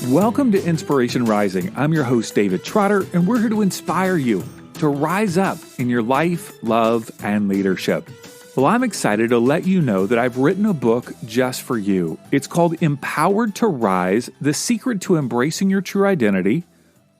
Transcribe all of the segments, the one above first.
Welcome to Inspiration Rising. I'm your host, David Trotter, and we're here to inspire you to rise up in your life, love, and leadership. Well, I'm excited to let you know that I've written a book just for you. It's called Empowered to Rise: The Secret to Embracing Your True Identity,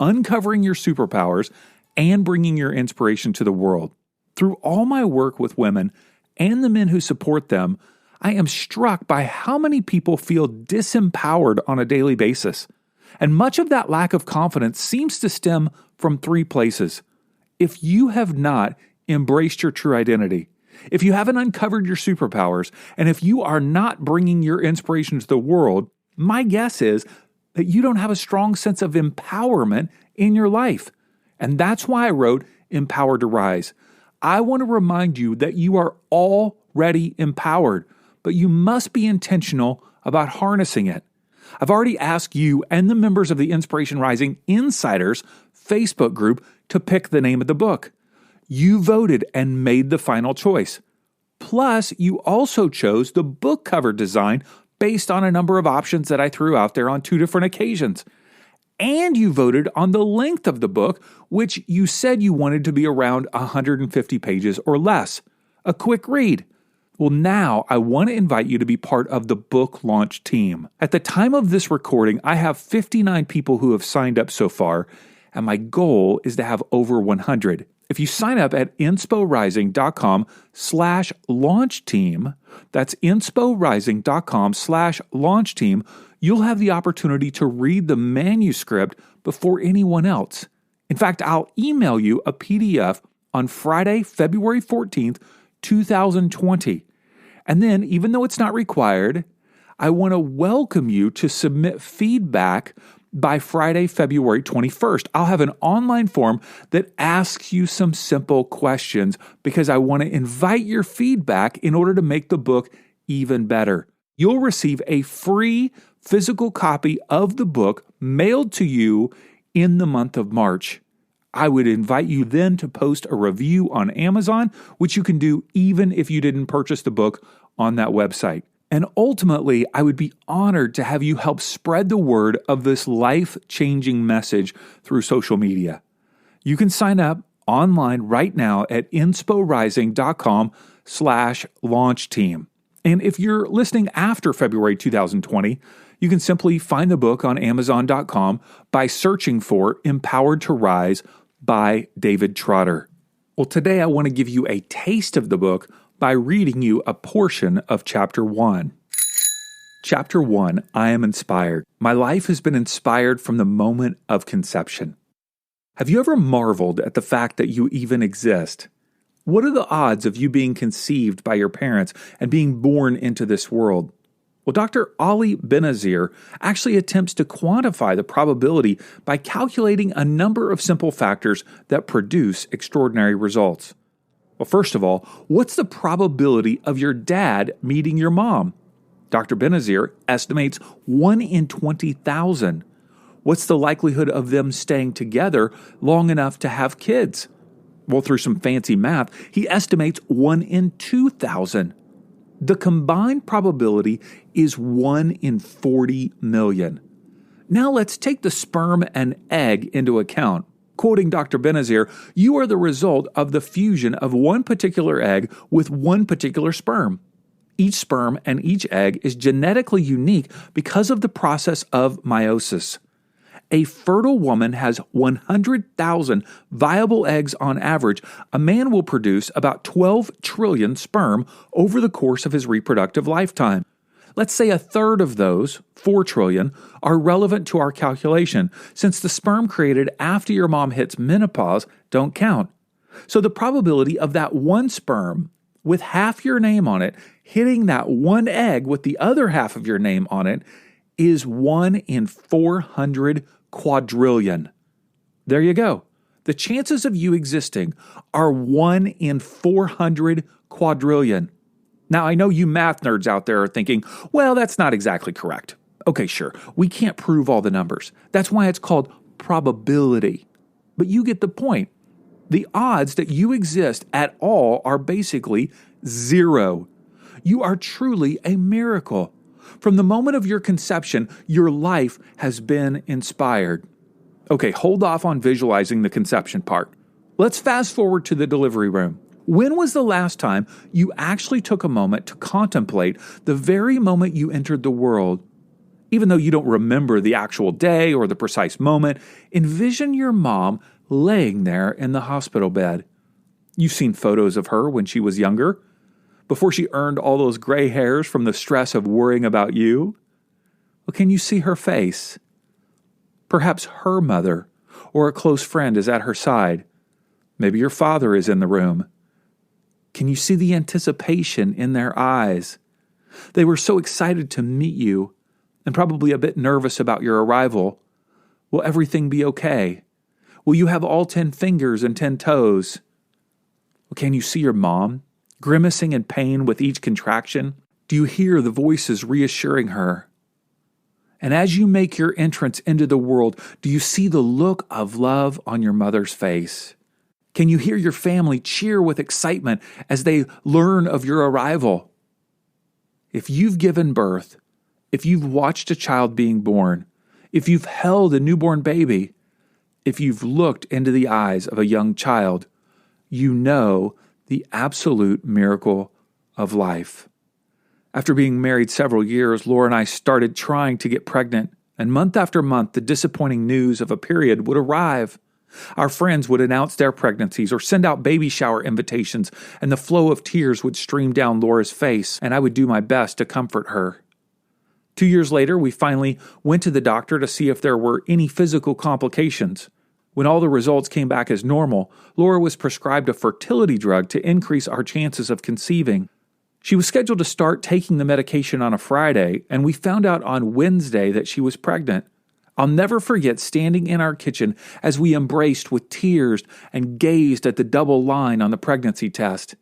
Uncovering Your Superpowers, and Bringing Your Inspiration to the World. Through all my work with women and the men who support them, I am struck by how many people feel disempowered on a daily basis. And much of that lack of confidence seems to stem from three places. If you have not embraced your true identity, if you haven't uncovered your superpowers, and if you are not bringing your inspiration to the world, my guess is that you don't have a strong sense of empowerment in your life. And that's why I wrote Empowered to Rise. I want to remind you that you are already empowered, but you must be intentional about harnessing it. I've already asked you and the members of the Inspiration Rising Insiders Facebook group to pick the name of the book. You voted and made the final choice. Plus, you also chose the book cover design based on a number of options that I threw out there on 2 different occasions. And you voted on the length of the book, which you said you wanted to be around 150 pages or less. A quick read. Well, now I want to invite you to be part of the book launch team. At the time of this recording, I have 59 people who have signed up so far, and my goal is to have over 100. If you sign up at insporising.com/launch team, that's insporising.com/launch team, you'll have the opportunity to read the manuscript before anyone else. In fact, I'll email you a PDF on Friday, February 14th, 2020. And then, even though it's not required, I want to welcome you to submit feedback by Friday, February 21st. I'll have an online form that asks you some simple questions because I want to invite your feedback in order to make the book even better. You'll receive a free physical copy of the book mailed to you in the month of March. I would invite you then to post a review on Amazon, which you can do even if you didn't purchase the book on that website. And ultimately, I would be honored to have you help spread the word of this life-changing message through social media. You can sign up online right now at insporising.com/launch team. And if you're listening after February 2020, you can simply find the book on Amazon.com by searching for Empowered to Rise by David Trotter. Well, today I want to give you a taste of the book by reading you a portion of Chapter 1. Chapter 1, I am inspired. My life has been inspired from the moment of conception. Have you ever marveled at the fact that you even exist? What are the odds of you being conceived by your parents and being born into this world? Well, Dr. Ali Benazir actually attempts to quantify the probability by calculating a number of simple factors that produce extraordinary results. Well, first of all, what's the probability of your dad meeting your mom? Dr. Benazir estimates 1 in 20,000. What's the likelihood of them staying together long enough to have kids? Well, through some fancy math, he estimates 1 in 2,000. The combined probability is 1 in 40 million. Now let's take the sperm and egg into account. Quoting Dr. Benazir, you are the result of the fusion of one particular egg with one particular sperm. Each sperm and each egg is genetically unique because of the process of meiosis. A fertile woman has 100,000 viable eggs on average. A man will produce about 12 trillion sperm over the course of his reproductive lifetime. Let's say a third of those, 4 trillion, are relevant to our calculation, since the sperm created after your mom hits menopause don't count. So the probability of that one sperm with half your name on it hitting that one egg with the other half of your name on it is 1 in 400 quadrillion. There you go. The chances of you existing are 1 in 400 quadrillion. Now, I know you math nerds out there are thinking, well, that's not exactly correct. Okay, sure. We can't prove all the numbers. That's why it's called probability. But you get the point. The odds that you exist at all are basically zero. You are truly a miracle. From the moment of your conception, your life has been inspired. Okay, hold off on visualizing the conception part. Let's fast forward to the delivery room. When was the last time you actually took a moment to contemplate the very moment you entered the world? Even though you don't remember the actual day or the precise moment, envision your mom laying there in the hospital bed. You've seen photos of her when she was younger, before she earned all those gray hairs from the stress of worrying about you. Well, can you see her face? Perhaps her mother or a close friend is at her side. Maybe your father is in the room. Can you see the anticipation in their eyes? They were so excited to meet you and probably a bit nervous about your arrival. Will everything be okay? Will you have all 10 fingers and 10 toes? Well, can you see your mom grimacing in pain with each contraction? Do you hear the voices reassuring her? And as you make your entrance into the world, do you see the look of love on your mother's face? Can you hear your family cheer with excitement as they learn of your arrival? If you've given birth, if you've watched a child being born, if you've held a newborn baby, if you've looked into the eyes of a young child, you know the absolute miracle of life. After being married several years, Laura and I started trying to get pregnant, and month after month, the disappointing news of a period would arrive. Our friends would announce their pregnancies or send out baby shower invitations, and the flow of tears would stream down Laura's face, and I would do my best to comfort her. 2 years later, we finally went to the doctor to see if there were any physical complications. When all the results came back as normal, Laura was prescribed a fertility drug to increase our chances of conceiving. She was scheduled to start taking the medication on a Friday, and we found out on Wednesday that she was pregnant. I'll never forget standing in our kitchen as we embraced with tears and gazed at the double line on the pregnancy test.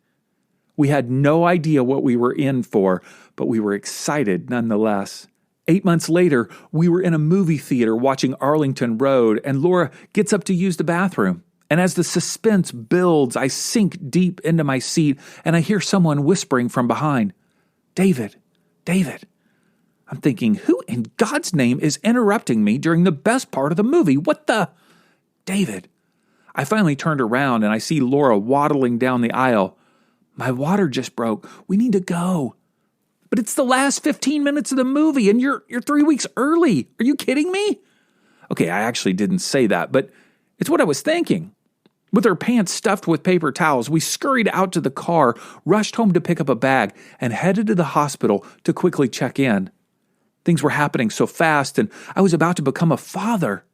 We had no idea what we were in for, but we were excited nonetheless. 8 months later, we were in a movie theater watching Arlington Road, and Laura gets up to use the bathroom. And as the suspense builds, I sink deep into my seat, and I hear someone whispering from behind, "David, David." I'm thinking, who in God's name is interrupting me during the best part of the movie? What the? David. I finally turned around, and I see Laura waddling down the aisle. "My water just broke. We need to go." "But it's the last 15 minutes of the movie, and you're 3 weeks early. Are you kidding me?" Okay, I actually didn't say that, but it's what I was thinking. With our pants stuffed with paper towels, we scurried out to the car, rushed home to pick up a bag, and headed to the hospital to quickly check in. Things were happening so fast, and I was about to become a father.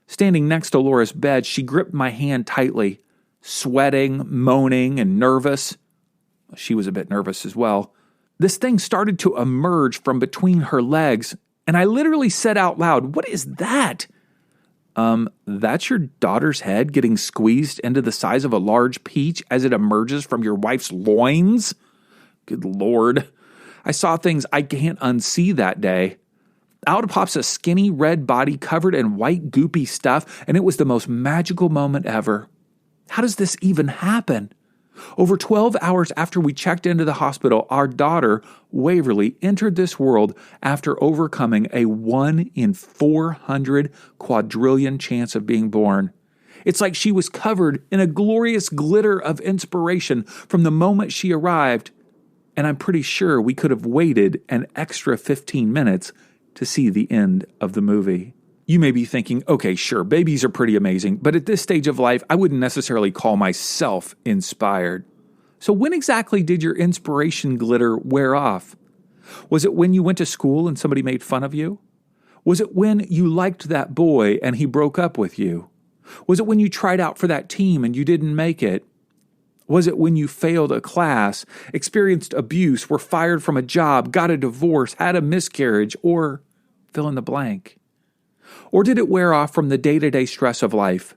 Standing next to Laura's bed, she gripped my hand tightly, sweating, moaning, and nervous. She was a bit nervous as well. This thing started to emerge from between her legs, and I literally said out loud, "What is that?" That's your daughter's head getting squeezed into the size of a large peach as it emerges from your wife's loins? Good Lord. I saw things I can't unsee that day. Out pops a skinny red body covered in white goopy stuff, and it was the most magical moment ever. How does this even happen? Over 12 hours after we checked into the hospital, our daughter, Waverly, entered this world after overcoming a 1 in 400 quadrillion chance of being born. It's like she was covered in a glorious glitter of inspiration from the moment she arrived, and I'm pretty sure we could have waited an extra 15 minutes to see the end of the movie. You may be thinking, okay, sure, babies are pretty amazing, but at this stage of life, I wouldn't necessarily call myself inspired. So when exactly did your inspiration glitter wear off? Was it when you went to school and somebody made fun of you? Was it when you liked that boy and he broke up with you? Was it when you tried out for that team and you didn't make it? Was it when you failed a class, experienced abuse, were fired from a job, got a divorce, had a miscarriage, or fill in the blank? Or did it wear off from the day-to-day stress of life?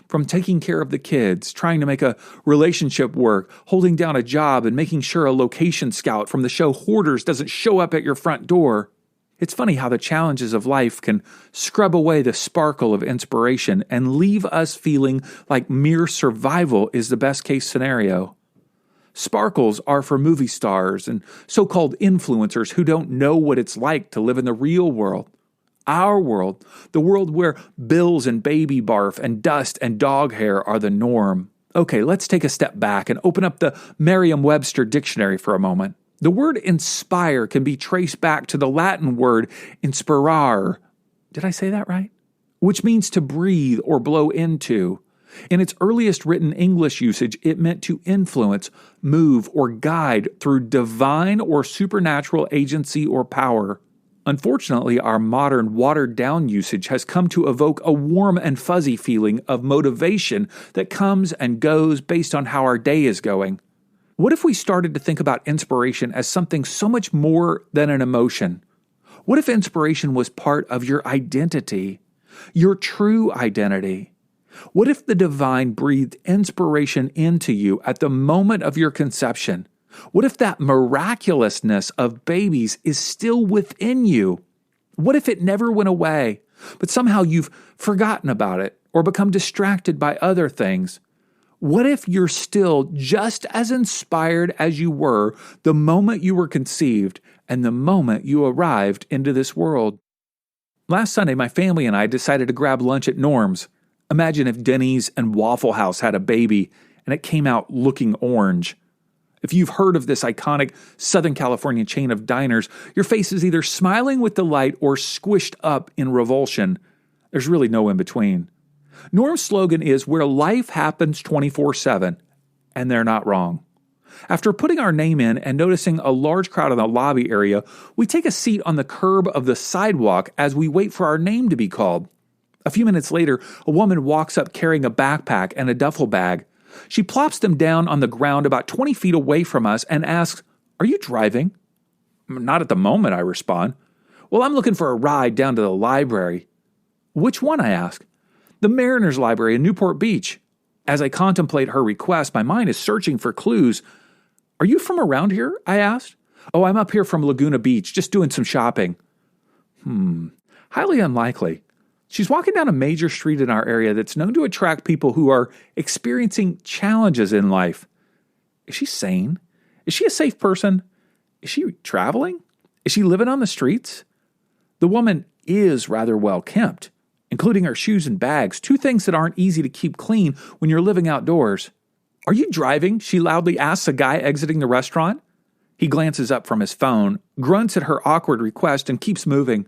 From taking care of the kids, trying to make a relationship work, holding down a job, and making sure a location scout from the show Hoarders doesn't show up at your front door? It's funny how the challenges of life can scrub away the sparkle of inspiration and leave us feeling like mere survival is the best-case scenario. Sparkles are for movie stars and so-called influencers who don't know what it's like to live in the real world. Our world, the world where bills and baby barf and dust and dog hair are the norm. Okay, let's take a step back and open up the Merriam-Webster dictionary for a moment. The word inspire can be traced back to the Latin word inspirare. Did I say that right? Which means to breathe or blow into. In its earliest written English usage, it meant to influence, move, or guide through divine or supernatural agency or power. Unfortunately, our modern watered-down usage has come to evoke a warm and fuzzy feeling of motivation that comes and goes based on how our day is going. What if we started to think about inspiration as something so much more than an emotion? What if inspiration was part of your identity, your true identity? What if the divine breathed inspiration into you at the moment of your conception? What if that miraculousness of babies is still within you? What if it never went away, but somehow you've forgotten about it or become distracted by other things? What if you're still just as inspired as you were the moment you were conceived and the moment you arrived into this world? Last Sunday, my family and I decided to grab lunch at Norm's. Imagine if Denny's and Waffle House had a baby and it came out looking orange. If you've heard of this iconic Southern California chain of diners, your face is either smiling with delight or squished up in revulsion. There's really no in between. Norm's slogan is where life happens 24/7, and they're not wrong. After putting our name in and noticing a large crowd in the lobby area, we take a seat on the curb of the sidewalk as we wait for our name to be called. A few minutes later, a woman walks up carrying a backpack and a duffel bag. She plops them down on the ground about 20 feet away from us and asks, "Are you driving?" "Not at the moment," I respond. "Well, I'm looking for a ride down to the library." "Which one?" I ask. "The Mariners Library in Newport Beach." As I contemplate her request, my mind is searching for clues. "Are you from around here?" I asked. "Oh, I'm up here from Laguna Beach, just doing some shopping." Highly unlikely. She's walking down a major street in our area that's known to attract people who are experiencing challenges in life. Is she sane? Is she a safe person? Is she traveling? Is she living on the streets? The woman is rather well kempt, including her shoes and bags, two things that aren't easy to keep clean when you're living outdoors. "Are you driving?" she loudly asks a guy exiting the restaurant. He glances up from his phone, grunts at her awkward request, and keeps moving.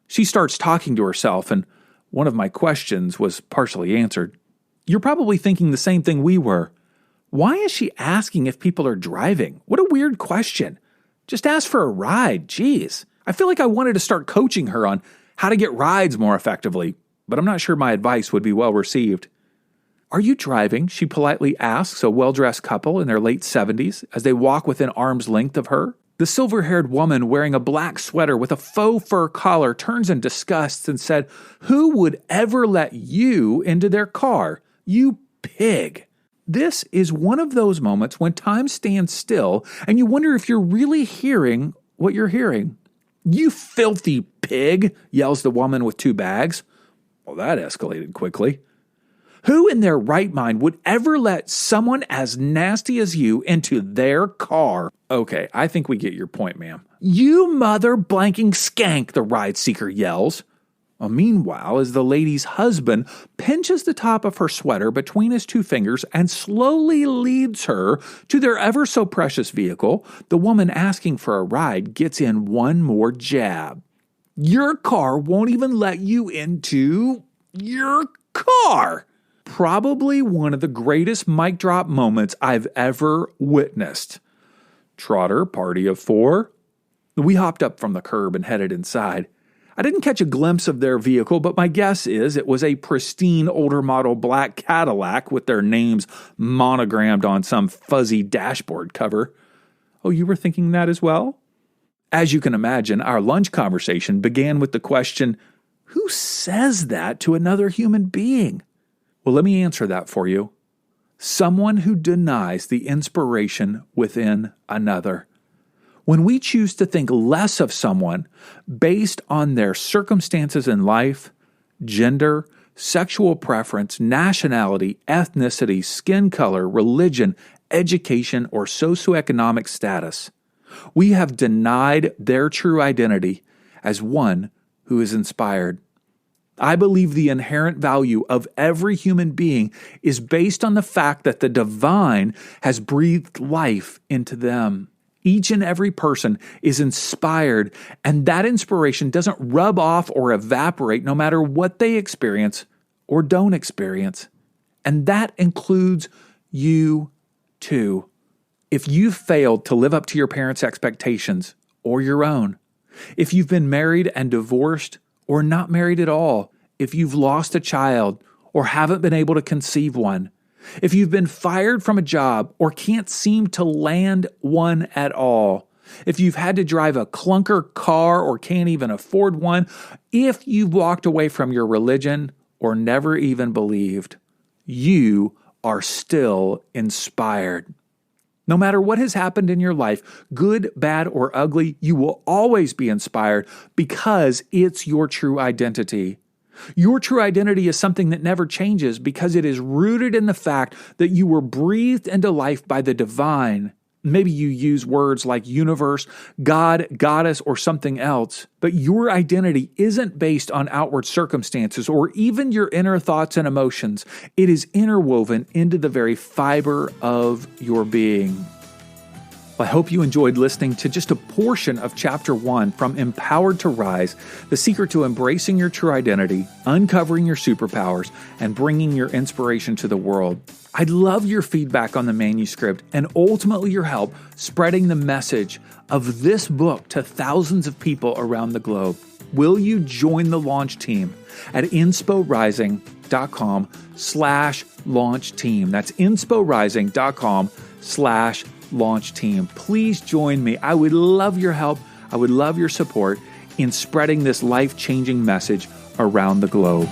She starts talking to herself, and one of my questions was partially answered. You're probably thinking the same thing we were. Why is she asking if people are driving? What a weird question. Just ask for a ride, geez. I feel like I wanted to start coaching her on how to get rides more effectively, but I'm not sure my advice would be well received. "Are you driving?" she politely asks a well-dressed couple in their late 70s as they walk within arm's length of her. The silver-haired woman wearing a black sweater with a faux fur collar turns in disgust and said, "Who would ever let you into their car? You pig." This is one of those moments when time stands still and you wonder if you're really hearing what you're hearing. "You filthy pig," yells the woman with two bags. Well, that escalated quickly. Who in their right mind would ever let someone as nasty as you into their car? Okay, I think we get your point, ma'am. "You mother blanking skank," the ride seeker yells. Well, meanwhile, as the lady's husband pinches the top of her sweater between his two fingers and slowly leads her to their ever so precious vehicle, the woman asking for a ride gets in one more jab. "Your car won't even let you into your car." Probably one of the greatest mic drop moments I've ever witnessed. Trotter, party of four. We hopped up from the curb and headed inside. I didn't catch a glimpse of their vehicle, but my guess is it was a pristine older model black Cadillac with their names monogrammed on some fuzzy dashboard cover. Oh, you were thinking that as well? As you can imagine, our lunch conversation began with the question, who says that to another human being? Well, let me answer that for you. Someone who denies the inspiration within another. When we choose to think less of someone based on their circumstances in life, gender, sexual preference, nationality, ethnicity, skin color, religion, education, or socioeconomic status. We have denied their true identity as one who is inspired. I believe the inherent value of every human being is based on the fact that the divine has breathed life into them. Each and every person is inspired, and that inspiration doesn't rub off or evaporate no matter what they experience or don't experience. And that includes you too. If you've failed to live up to your parents' expectations or your own, if you've been married and divorced or not married at all, if you've lost a child or haven't been able to conceive one, if you've been fired from a job or can't seem to land one at all, if you've had to drive a clunker car or can't even afford one, if you've walked away from your religion or never even believed, you are still inspired. No matter what has happened in your life, good, bad, or ugly, you will always be inspired because it's your true identity. Your true identity is something that never changes because it is rooted in the fact that you were breathed into life by the divine. Maybe you use words like universe, God, goddess, or something else, but your identity isn't based on outward circumstances or even your inner thoughts and emotions. It is interwoven into the very fiber of your being. I hope you enjoyed listening to just a portion of Chapter 1 from Empowered to Rise, the secret to embracing your true identity, uncovering your superpowers, and bringing your inspiration to the world. I'd love your feedback on the manuscript and ultimately your help spreading the message of this book to thousands of people around the globe. Will you join the launch team at insporising.com/launch team? That's insporising.com/launch team. Please join me. I would love your help. I would love your support in spreading this life-changing message around the globe.